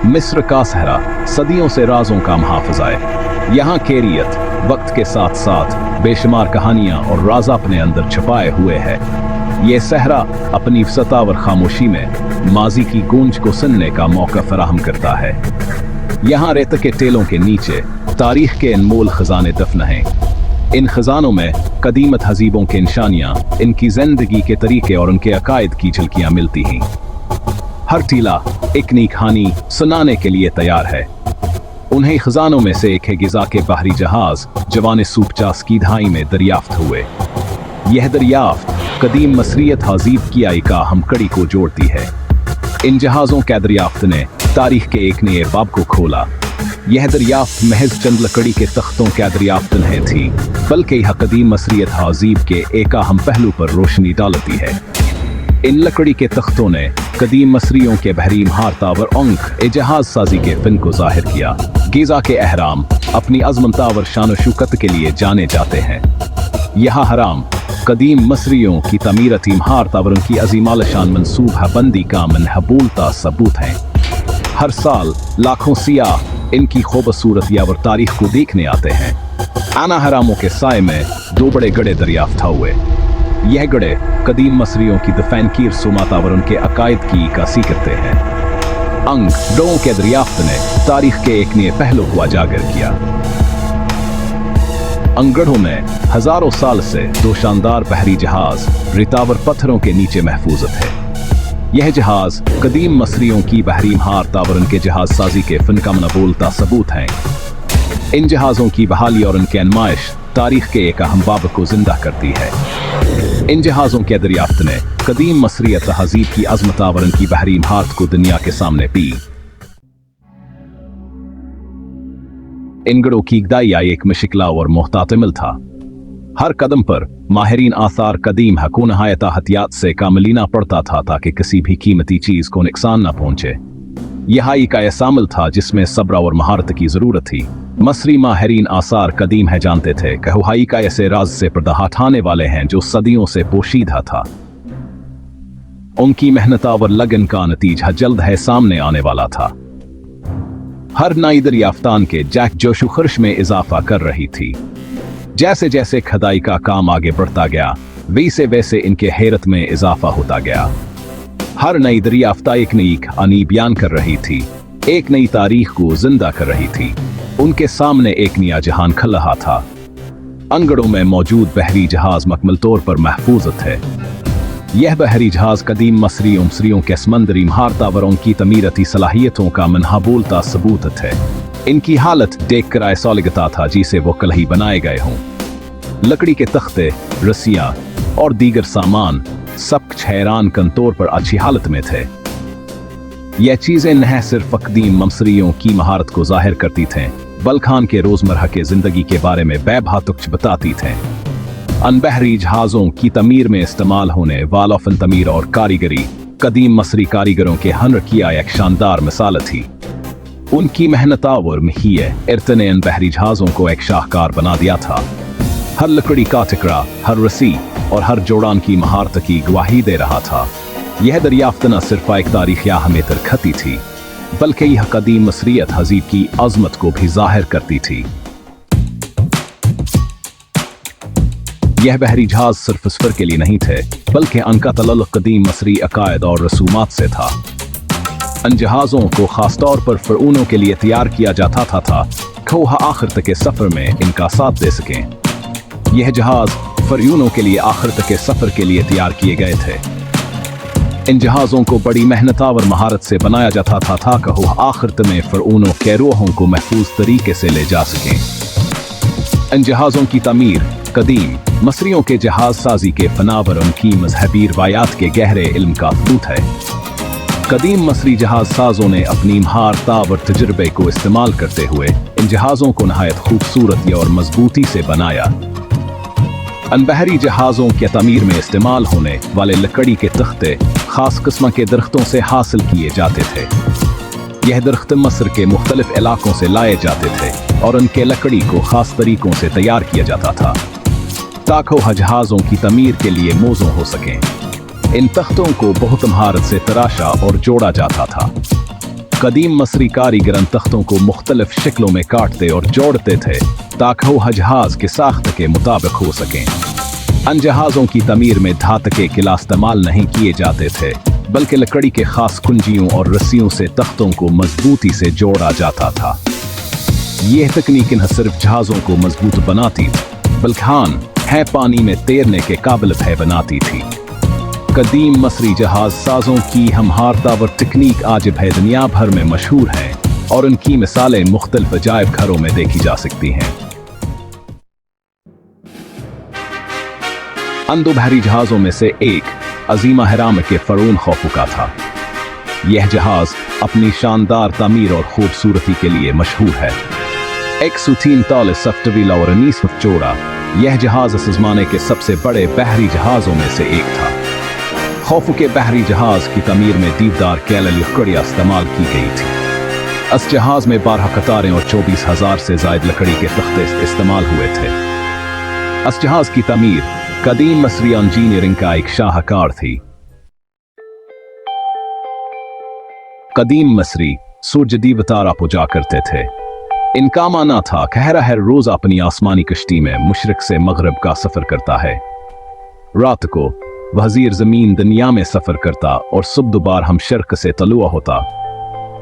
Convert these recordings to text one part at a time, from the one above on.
मिस्र का सहरा सदियों से राजों का मुहाफ़िज़ है। यहाँ खैरियत वक्त के साथ साथ बेशुमार कहानियाँ और राज अपने अंदर छुपाए हुए हैं। ये सहरा अपनी सतावर खामोशी में माजी की गूंज को सुनने का मौका फराहम करता है। यहाँ रेत के टेलों के नीचे तारीख के अनमोल खजाने दफन हैं। इन खजानों में कदीम तहजीबों के निशानियाँ, इनकी जिंदगी के तरीके और उनके अकायद की झलकियाँ मिलती हैं। हर टीला एक नई कहानी सुनाने के लिए तैयार है। उन्हें खजानों में से एक है गिजा के बाहरी जहाज जवान सूपचास की दहाई में दरियाफ्त हुए। यह दरियाफ्त कदीम मसरी तहजीब की आइका हमकड़ी को जोड़ती है। इन जहाज़ों के दरियाफ्त ने तारीख के एक नए बाब को खोला। यह दरियाफ्त महज चंद लकड़ी के तख्तों के दरियाफ्त नहीं थी, बल्कि यह कदीम मसरी तहजीब के एक अहम पहलू पर रोशनी डालती है। इन लकड़ी के तख्तों ने कदीम मसरियों के बहरी महारतावर अंक जहाज साजी के फिन को जाहिर किया। गिजा के अहराम अपनी अज़मतावर शान शौकत के लिए जाने जाते हैं। यह हराम कदीम मसरियों की तमीरती महारतावर उनकी अजीमाल शान मनसूबा बंदी का मनहबूलता सबूत हैं। हर साल लाखों सियाह इनकी खूबसूरत यावर तारीख को देखने आते हैं। आना हरामों के साए में दो बड़े गड़े दरियाफ्त हुए। यह गड़े कदीम मसरियों की दफैनकीर सुमातावर उनके अकायद की इक्कासी करते हैं। अंग डों के दरियाफ्त ने तारीख के एक नए पहलू को उजागर किया। अंगड़ों में हजारों साल से दो शानदार बहरी जहाज रितावर पत्थरों के नीचे महफूज थे। यह जहाज कदीम मसरियों की बहरी महारतावर उनके जहाज साजी के फिन का मनबोलता सबूत हैं। इन जहाज़ों की बहाली और उनकी अनुमाइश तारीख के एक अहम बाब को जिंदा करती है। इन जहाज़ों के दरियाफ्त ने कदीम मसरी तहजीब की अज़मतावर उनकी बहरी महारत को दुनिया के सामने पी। इन गड़ों की दाइया एक मशिकला और मोहतातिमिल था। हर कदम पर माहिरीन आसार कदीम हक नहायत हतियात से काम लेना पड़ता था ताकि किसी भी कीमती चीज को नुकसान न पहुंचे। यह का ऐसा अमल था जिसमें सब्र और महारत की जरूरत थी। मसरी माहिरीन आसार कदीम है जानते थे कि हुहाई का ऐसे राज से पर्दा हटाने वाले हैं जो सदियों से पोशीदा था। उनकी मेहनतावर लगन का नतीजा जल्द है सामने आने वाला था। हर नई दरियाफ्तान के जैक जोशो खर्च में इजाफा कर रही थी। जैसे जैसे खदाई का काम आगे बढ़ता गया वैसे वैसे इनके हैरत में इजाफा होता गया। हर नई दरियाफ्ता एक नई कहानी बयान कर रही थी, एक नई तारीख को जिंदा कर रही थी। उनके सामने एक नया जहान खल रहा था। अंगड़ों में मौजूद बहरी जहाज मकमल तौर पर महफूज थे। यह बहरी जहाज कदीम मसरियों के समंदरी महारतावरों की तमीरती सलाहियतों का मनहाबोलता सबूत थे। इनकी हालत देख कर ऐसा लगता था जिसे वो कल ही बनाए गए हों। लकड़ी के तख्ते, रस्सियां और दीगर सामान सब हैरान कन तौर पर अच्छी हालत में थे। यह चीजें न सिर्फ कदीम मसरियों की महारत को जाहिर करती थीं, बल्कि के रोजमर्रा के जिंदगी के बारे में बेबातुक्ष बताती थीं। अनबहरी जहाज़ों की तमीर में इस्तेमाल होने वाला फन तमीर और कारीगरी कदीम मसरी कारीगरों के हनर किया एक शानदार मिसाल थी। उनकी मेहनतावर महिए इर्तने इन बहरी जहाज़ों को एक शाहकार बना दिया था। हर लकड़ी का टुकड़ा, हर रस्सी और हर जोड़ान की महारत की गवाही दे रहा था। यह दरियाफ्त न सिर्फ एक तारीख हमें तरखती थी, बल्कि यह कदीम मसरी तहजीब की अजमत को भी जाहिर करती थी। यह बहरी जहाज सिर्फ सफर के लिए नहीं थे, बल्कि उनका तल्लुक कदीम मसरी अकायद और रसूमात से था। इन जहाज़ों को खास तौर पर फ़िरौनों के लिए तैयार किया जाता था कि वह आखिर तक के सफ़र में इनका साथ दे सकें। यह जहाज़ फ़िरौनों के लिए आखिर तक के सफ़र के लिए तैयार किए गए थे। इन जहाज़ों को बड़ी मेहनतावर महारत से बनाया जाता था कि वह आखिर में फ़िरौनों के रूहों को महफूज तरीके से ले जा सकें। इन जहाज़ों की तमीर कदीम मसरियों के जहाज साजी के फनावर उनकी मजहबी रवायात के गहरे इल्म का सबूत है। कदीम मसरी जहाज साजों ने अपनी महारतावर तजुर्बे को इस्तेमाल करते हुए इन जहाज़ों को नहायत खूबसूरती और मजबूती से बनाया। अनबहरी जहाज़ों के तमीर में इस्तेमाल होने वाले लकड़ी के तख्ते खास किस्म के दरख्तों से हासिल किए जाते थे। यह दरख्त मस्र के मुख्तलिफ इलाकों से लाए जाते थे और उनके लकड़ी को खास तरीकों से तैयार किया जाता था ताकि वह जहाज़ों की तमीर के लिए मौजू हो सकें। इन तख्तों को बहुत महारत से तराशा और जोड़ा जाता था। कदीम मसरी कारीगरन तख्तों को मुख्तलिफ शक्लों में काटते और जोड़ते थे ताकि वो जहाज के साख्त के मुताबिक हो सकें। अन जहाज़ों की तमीर में धातु किला इस्तेमाल नहीं किए जाते थे, बल्कि लकड़ी के खास कुंजियों और रस्सियों से तख्तों को मजबूती से जोड़ा जाता था। यह तकनीक न सिर्फ जहाज़ों को मजबूत बनाती बल्कि पानी में तैरने के काबिल भी बनाती थी। कदीम मसरी जहाज साजों की हमहारतावर तकनीक आज भी दुनिया भर में मशहूर है और उनकी मिसालें मुख्तलिफ अजायब घरों में देखी जा सकती हैं। अन दो बहरी जहाज़ों में से एक अजीम अहराम के फरऊन खौफू का था। यह जहाज अपनी शानदार तामीर और खूबसूरती के लिए मशहूर है। 143 फुट तवीला और 19 फुट चौड़ा, यह जहाज इस ज़माने के सबसे बड़े बहरी जहाज़ों में से एक था। खौफू के बहरी जहाज की तमीर में दीवदार कैल लकड़ियाँ इस्तेमाल की गई थी। इस जहाज में 12 कतारें और 24,000 से ज़ायद लकड़ी के तख्ते इस्तेमाल हुए थे। इस जहाज की तमीर कदीम मसरी इंजीनियरिंग का एक शाहकार थी। कदीम मसरी सूरज दीवतारा पूजा करते थे। इनका मानना था कि हर रोज अपनी आसमानी कश्ती में मशरिक से मगरब का सफर करता है। रात को वज़ीर ज़मीन दुनिया में सफर करता और सुबह दोबारा हम शर्क से तलुआ होता।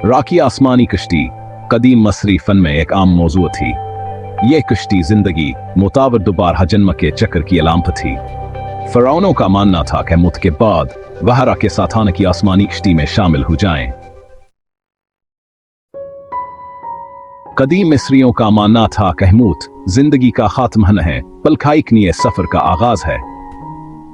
राकी आसमानी कश्ती कदीम मसरी फन में एक आम मौजू थी। यह कश्ती जिंदगी मुतावर दोबारा जन्म के चक्र की अलामत थी। फ़िरौनों का मानना था कि मौत के बाद वहरा के साथान की आसमानी कश्ती में शामिल हो जाएं। कदीम मिस्रियों का मानना था कि मौत जिंदगी का खात्मा न है बल्कि एक नए सफर का आगाज है।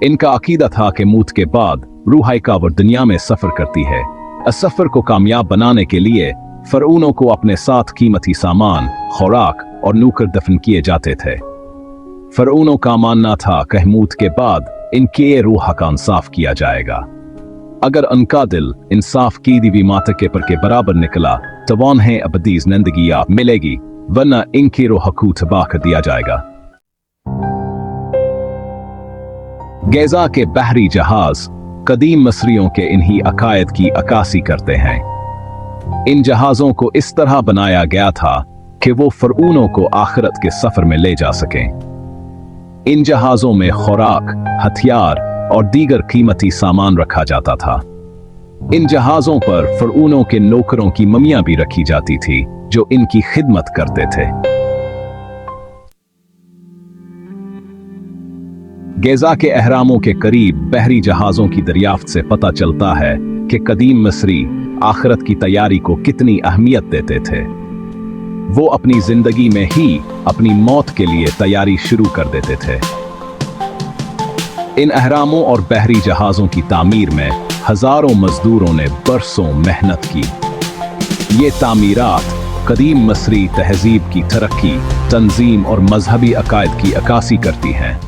इनका अकीदा था कि मौत के बाद रूह कावर दुनिया में सफर करती है। इस सफर को कामयाब बनाने के लिए फ़िरौनों को अपने साथ कीमती सामान, खुराक और नौकर दफन किए जाते थे। फ़िरौनों का मानना था कि मौत के बाद इनके रूह का इंसाफ किया जाएगा। अगर उनका दिल इंसाफ की दीवी माता के पर के बराबर निकला तो उन्हें अबदी जिंदगी मिलेगी, वरना इनकी रूह को तबाह कर दिया जाएगा। गेजा के बहरी जहाज कदीम मसरियों के इन्हीं अकायद की अक्कासी करते हैं। इन जहाज़ों को इस तरह बनाया गया था कि वो फ़िरौनों को आखिरत के सफर में ले जा सकें। इन जहाज़ों में खुराक, हथियार और दीगर कीमती सामान रखा जाता था। इन जहाज़ों पर फ़िरौनों के नौकरों की ममियां भी रखी जाती थी जो इनकी खिदमत करते थे। गेजा के अहरामों के करीब बहरी जहाज़ों की दरियाफ्त से पता चलता है कि कदीम मिस्री आखिरत की तैयारी को कितनी अहमियत देते थे। वो अपनी जिंदगी में ही अपनी मौत के लिए तैयारी शुरू कर देते थे। इन अहरामों और बहरी जहाज़ों की तामीर में हजारों मजदूरों ने बरसों मेहनत की। ये तामीरात कदीम मसरी तहजीब की तरक्की, तंजीम और मजहबी अकायद की अक्कासी करती हैं।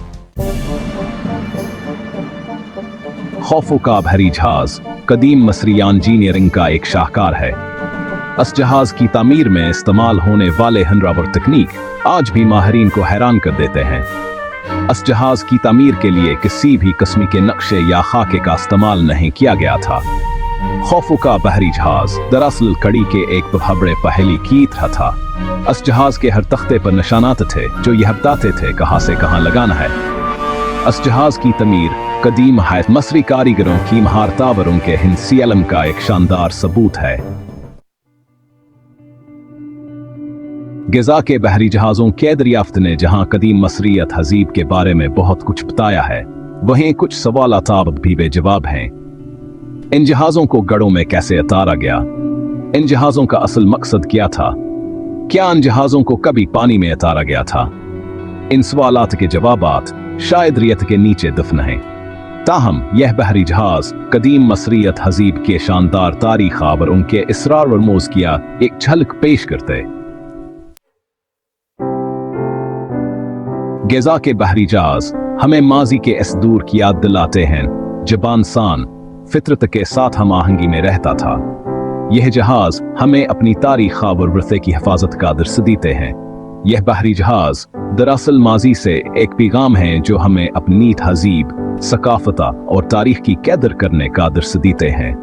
खौफू का बहरी जहाज कदीम मसरी इंजीनियरिंग का एक शाहकार है। इस जहाज की तामीर में इस्तेमाल होने वाले हनरावर तकनीक आज भी माहिरीन को हैरान कर देते हैं। इस जहाज की तामीर के लिए किसी भी किस्म के नक्शे या खाके का इस्तेमाल नहीं किया गया था। खौफू का बहरी जहाज दरअसल कड़ी के एक बड़े पहेली की तरह था। इस जहाज के हर तख्ते पर निशानात थे जो यह बताते थे कहां से कहां लगाना है। इस जहाज की तमीर कदीम हैत मसरी कारीगरों की महारतावर उनके हिंसी इल्म का एक शानदार सबूत है। गिजा के बहरी जहाज़ों के दरियाफ्त ने जहां कदीम मसरियत हजीब के बारे में बहुत कुछ बताया है, वहीं कुछ सवालात अब भी बेजवाब हैं। इन जहाज़ों को गढ़ों में कैसे उतारा गया? इन जहाज़ों का असल मकसद क्या था? क्या इन जहाज़ों को कभी पानी में उतारा गया था? इन सवालात के जवाबात शायद रियत के नीचे दफन हैं। ताहम यह बहरी जहाज कदीम मसरियत हजीब के शानदार तारीख और उनके इसरार और मौज़किया एक झलक पेश करते। गिजा के बहरी जहाज हमें माजी के इस दूर की याद दिलाते हैं जब इंसान फितरत के साथ हम आहंगी में रहता था। यह जहाज हमें अपनी तारीख और विरसे की हिफाजत का दर्स देते हैं। यह बहरी जहाज दरअसल माजी से एक पैगाम है जो हमें अपनी तहजीब, सकाफता और तारीख की कदर करने का दर्स देते हैं।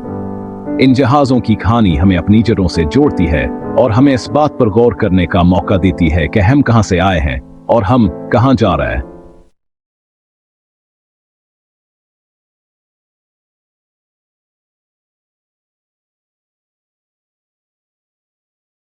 इन जहाज़ों की कहानी हमें अपनी जड़ों से जोड़ती है और हमें इस बात पर गौर करने का मौका देती है कि हम कहां से आए हैं और हम कहां जा रहे हैं।